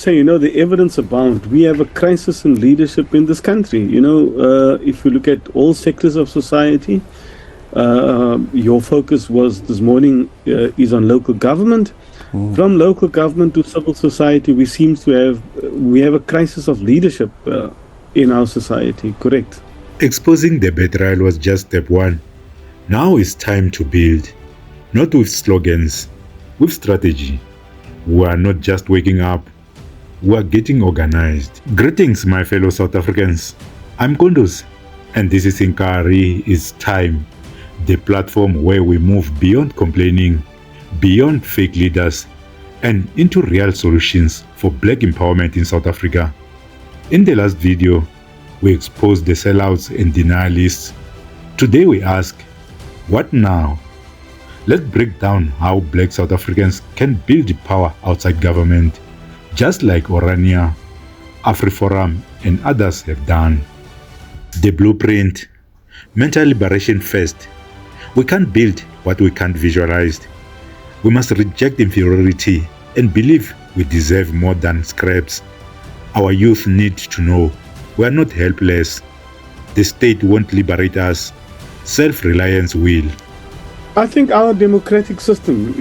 Say, the evidence abounds. We have a crisis in leadership in this country. If you look at all sectors of society, your focus was this morning is on local government. From local government to civil society, we have a crisis of leadership in our society. Correct. Exposing the betrayal was just step one. Now it's time to build, not with slogans, with strategy. We are not just waking up, we are getting organized. Greetings, my fellow South Africans. I'm Kondos, and this is Inkari is Time, the platform where we move beyond complaining, beyond fake leaders, and into real solutions for Black empowerment in South Africa. In the last video, we exposed the sellouts and denialists. Today we ask, what now? Let's break down how Black South Africans can build power outside government, just like Orania, AfriForum, and others have done. The blueprint: mental liberation first. We can't build what we can't visualize. We must reject inferiority and believe we deserve more than scraps. Our youth need to know we are not helpless. The state won't liberate us. Self-reliance will. I think our democratic system,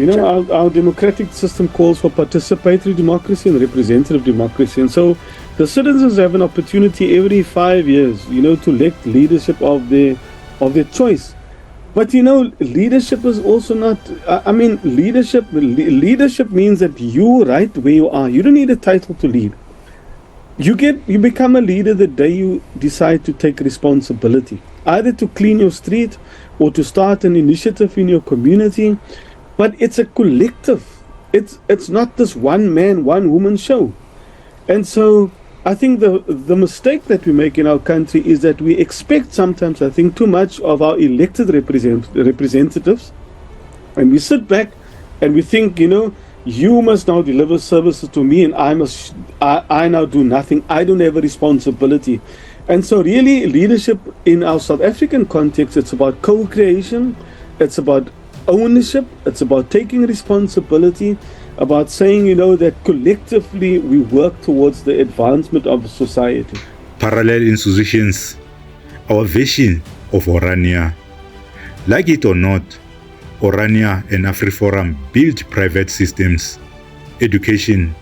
our democratic system calls for participatory democracy and representative democracy. And so the citizens have an opportunity every 5 years, to elect leadership of their choice. But leadership is also not, leadership means that you right where you are. You don't need a title to lead. You become a leader the day you decide to take responsibility, either to clean your street or to start an initiative in your community. But it's a collective. It's not this one man, one woman show. And so I think the mistake that we make in our country is that we expect sometimes, I think, too much of our elected representatives. And we sit back and we think, you must now deliver services to me and I now do nothing. I don't have a responsibility. And so really leadership in our South African context, it's about co-creation, it's about ownership, it's about taking responsibility, about saying, that collectively we work towards the advancement of society. Parallel institutions, our vision of Orania. Like it or not, Orania and AfriForum build private systems, education,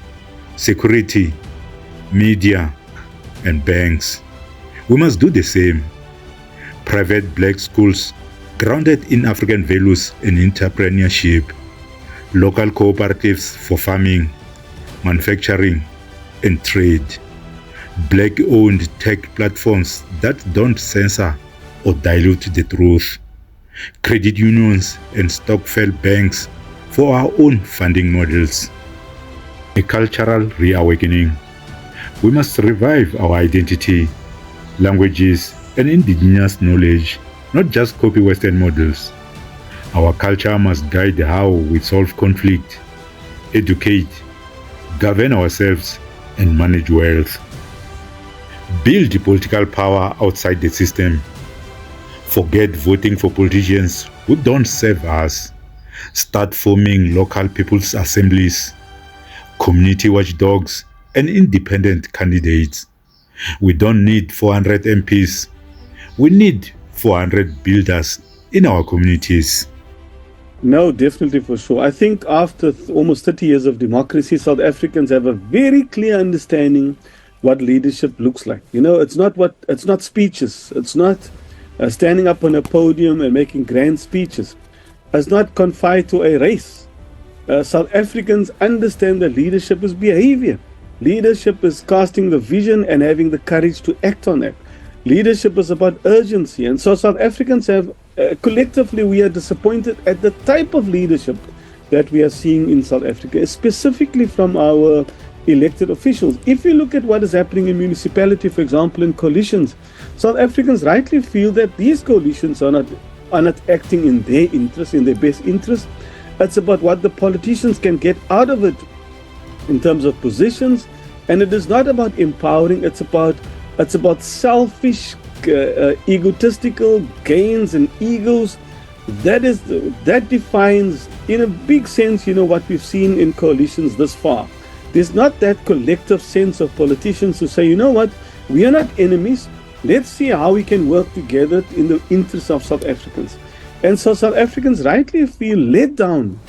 security, media, and banks. We must do the same. Private Black schools grounded in African values and entrepreneurship. Local cooperatives for farming, manufacturing, and trade. Black-owned tech platforms that don't censor or dilute the truth. Credit unions and stokvel banks for our own funding models. A cultural reawakening. We must revive our identity, languages, and indigenous knowledge, not just copy Western models. Our culture must guide how we solve conflict, educate, govern ourselves, and manage wealth. Build political power outside the system. Forget voting for politicians who don't serve us. Start forming local people's assemblies, community watchdogs, and independent candidates. We don't need 400 MPs. We need 400 builders in our communities. No, definitely, for sure. I think after almost 30 years of democracy, South Africans have a very clear understanding what leadership looks like. It's not speeches. It's not standing up on a podium and making grand speeches. It's not confined to a race. South Africans understand that leadership is behavior. Leadership is casting the vision and having the courage to act on it. Leadership is about urgency. And so South Africans have, collectively, we are disappointed at the type of leadership that we are seeing in South Africa, specifically from our elected officials. If you look at what is happening in municipality, for example, in coalitions, South Africans rightly feel that these coalitions are not acting in their interest, in their best interest. It's about what the politicians can get out of it in terms of positions, and it is not about empowering. It's about selfish, egotistical gains and egos. That defines, in a big sense, what we've seen in coalitions this far. There's not that collective sense of politicians who say, you know what, we are not enemies. Let's see how we can work together in the interest of South Africans. And so South Africans rightly feel let down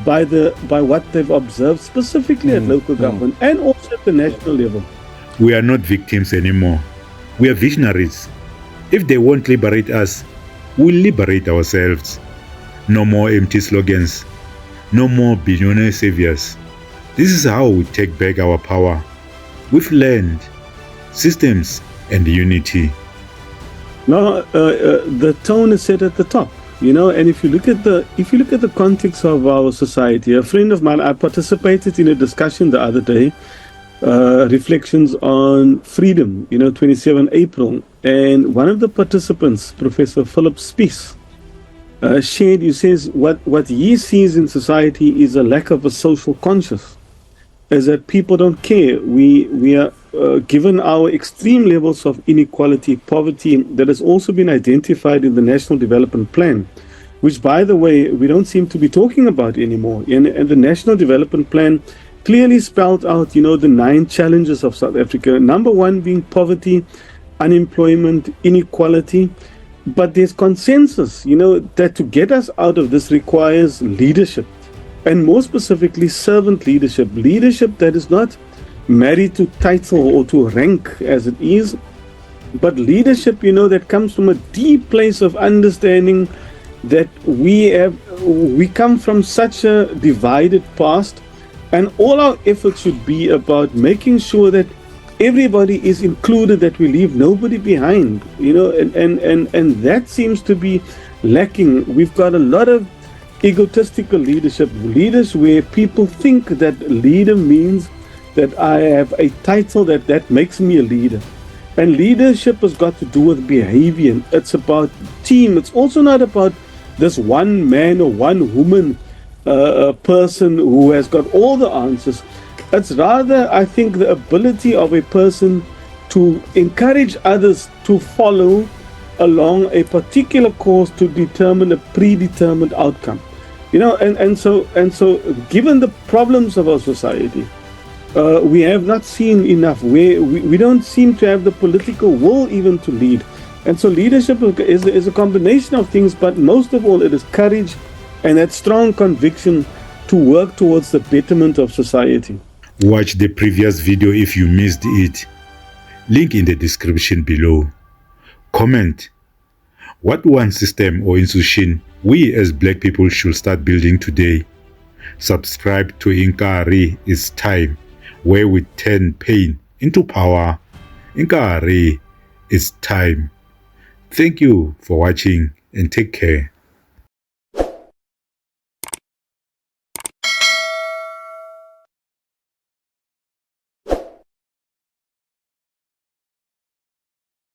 by what they've observed, specifically at local government and also at the national level. We are not victims anymore. We are visionaries. If they won't liberate us, we'll liberate ourselves. No more empty slogans. No more billionaire saviors. This is how we take back our power. With land, systems, and unity. Now, the tone is set at the top, and if you look at the context of our society, a friend of mine, I participated in a discussion the other day, reflections on freedom, 27 April, and one of the participants, Professor Philip Spies, shared, he says, what he sees in society is a lack of a social conscience, is that people don't care. We are given our extreme levels of inequality, poverty, that has also been identified in the National Development Plan, which, by the way, we don't seem to be talking about anymore. And the National Development Plan clearly spelled out, the 9 challenges of South Africa. Number 1 being poverty, unemployment, inequality. But there's consensus, that to get us out of this requires leadership. And more specifically, servant leadership. Leadership that is not married to title or to rank as it is, but leadership, that comes from a deep place of understanding that we come from such a divided past, and all our efforts should be about making sure that everybody is included, that we leave nobody behind, and that seems to be lacking. We've got a lot of egotistical leaders where people think that leader means that I have a title that makes me a leader. And leadership has got to do with behavior. It's about team. It's also not about this one man or one woman person who has got all the answers. It's rather, I think, the ability of a person to encourage others to follow along a particular course to determine a predetermined outcome. And so given the problems of our society, we have not seen enough. We don't seem to have the political will even to lead. And so leadership is a combination of things, but most of all, it is courage and that strong conviction to work towards the betterment of society. Watch the previous video if you missed it. Link in the description below. Comment. What one system or institution we as black people should start building today? Subscribe to Inkari It's Time, where we turn pain into power. Inkari It's Time. Thank you for watching and take care.